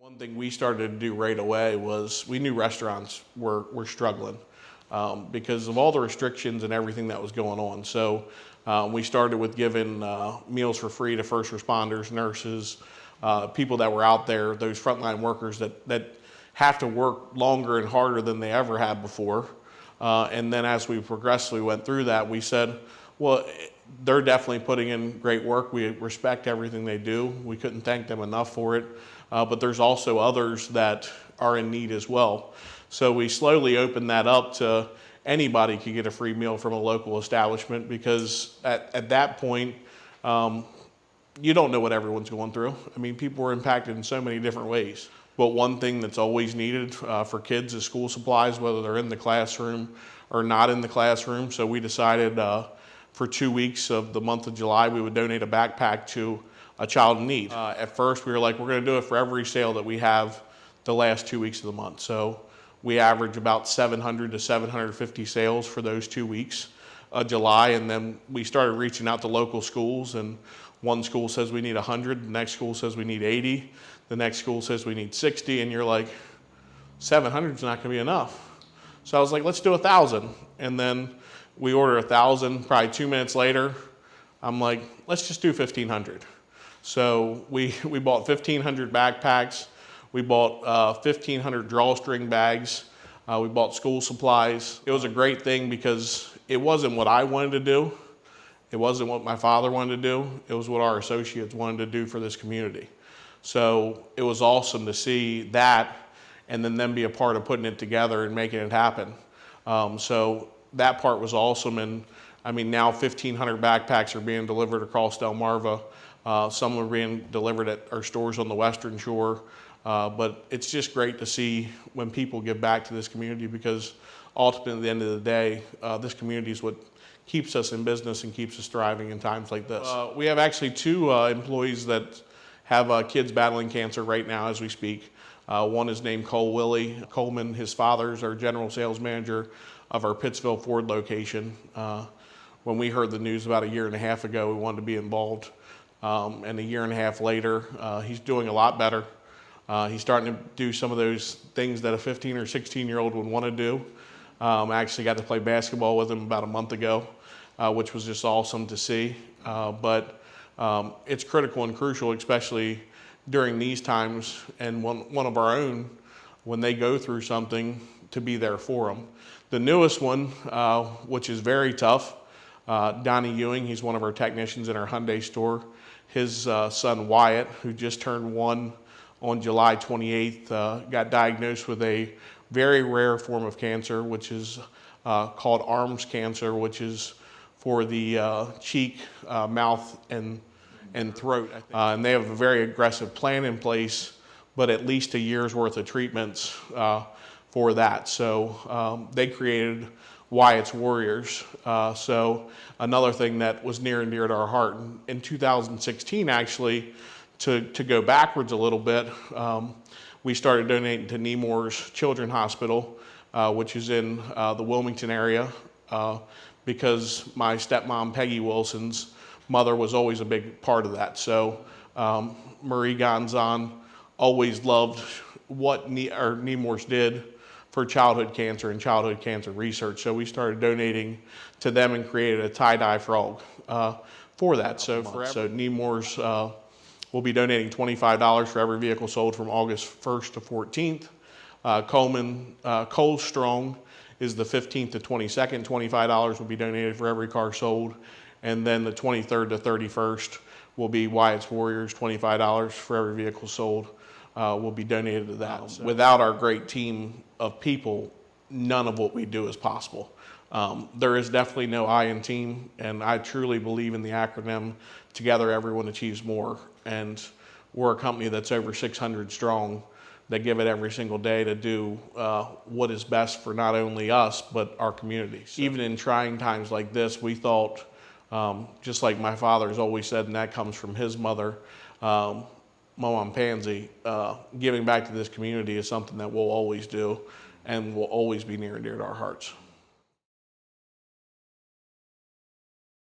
One thing we started to do right away was we knew restaurants were struggling because of all the restrictions and everything that was going on. So we started with giving meals for free to first responders, nurses, people that were out there, those frontline workers that have to work longer and harder than they ever had before. And then as we progressively went through that, we said, well, they're definitely putting in great work. We respect everything they do. We couldn't thank them enough for it. But there's also others that are in need as well. So we slowly opened that up to anybody could get a free meal from a local establishment, because at that point, you don't know what everyone's going through. I mean, people were impacted in so many different ways. But one thing that's always needed for kids is school supplies, whether they're in the classroom or not in the classroom. So we decided for 2 weeks of the month of July, we would donate a backpack to a child in need. At first, we were like, we're going to do it for every sale that we have the last 2 weeks of the month. So we average about 700 to 750 sales for those 2 weeks of July. And then we started reaching out to local schools, and one school says we need 100, the next school says we need 80, the next school says we need 60, and you're like, 700 is not going to be enough. So I was like, let's do 1,000. And then we order 1,000. Probably 2 minutes later, I'm like, let's just do 1,500. So we bought 1,500 backpacks. We bought 1,500 drawstring bags. We bought school supplies. It was a great thing because it wasn't what I wanted to do. It wasn't what my father wanted to do. It was what our associates wanted to do for this community. So it was awesome to see that and then them be a part of putting it together and making it happen. So that part was awesome. And I mean, now 1,500 backpacks are being delivered across Delmarva. Some are being delivered at our stores on the Western Shore. But it's just great to see when people give back to this community, because ultimately at the end of the day, this community is what keeps us in business and keeps us thriving in times like this. We have actually 2 employees that have kids battling cancer right now as we speak. One is named Cole Willie Coleman. His father's our general sales manager of our Pittsville Ford location. When we heard the news about 1.5 years ago, we wanted to be involved. And 1.5 years later, he's doing a lot better. He's starting to do some of those things that a 15 or 16-year-old would want to do. I actually got to play basketball with him about a month ago, which was just awesome to see. But it's critical and crucial, especially during these times, and one of our own, when they go through something, to be there for them. The newest one, which is very tough, Donnie Ewing, he's one of our technicians in our Hyundai store. His son Wyatt, who just turned 1 on July 28th, got diagnosed with a very rare form of cancer, which is called arms cancer, which is for the cheek, mouth, and throat. And they have a very aggressive plan in place, but at least 1 year's worth of treatments for that. So they created Wyatt's Warriors. So another thing that was near and dear to our heart. In 2016, actually, to go backwards a little bit, we started donating to Nemours Children's Hospital, which is in the Wilmington area, because my stepmom, Peggy Wilson's mother, was always a big part of that. So Marie Gonzon always loved what Nemours did for childhood cancer and childhood cancer research. So we started donating to them and created a tie-dye frog for that. So Nemours will be donating $25 for every vehicle sold from August 1st to 14th. Cole Strong is the 15th to 22nd. $25 will be donated for every car sold. And then the 23rd to 31st will be Wyatt's Warriors. $25 for every vehicle sold will be donated to that. Without our great team of people, none of what we do is possible. There is definitely no I in team, and I truly believe in the acronym, Together Everyone Achieves More. And we're a company that's over 600 strong that give it every single day to do what is best for not only us, but our community. So even in trying times like this, we thought, just like my father's always said, and that comes from his mother, Mom Pansy, giving back to this community is something that we'll always do and will always be near and dear to our hearts.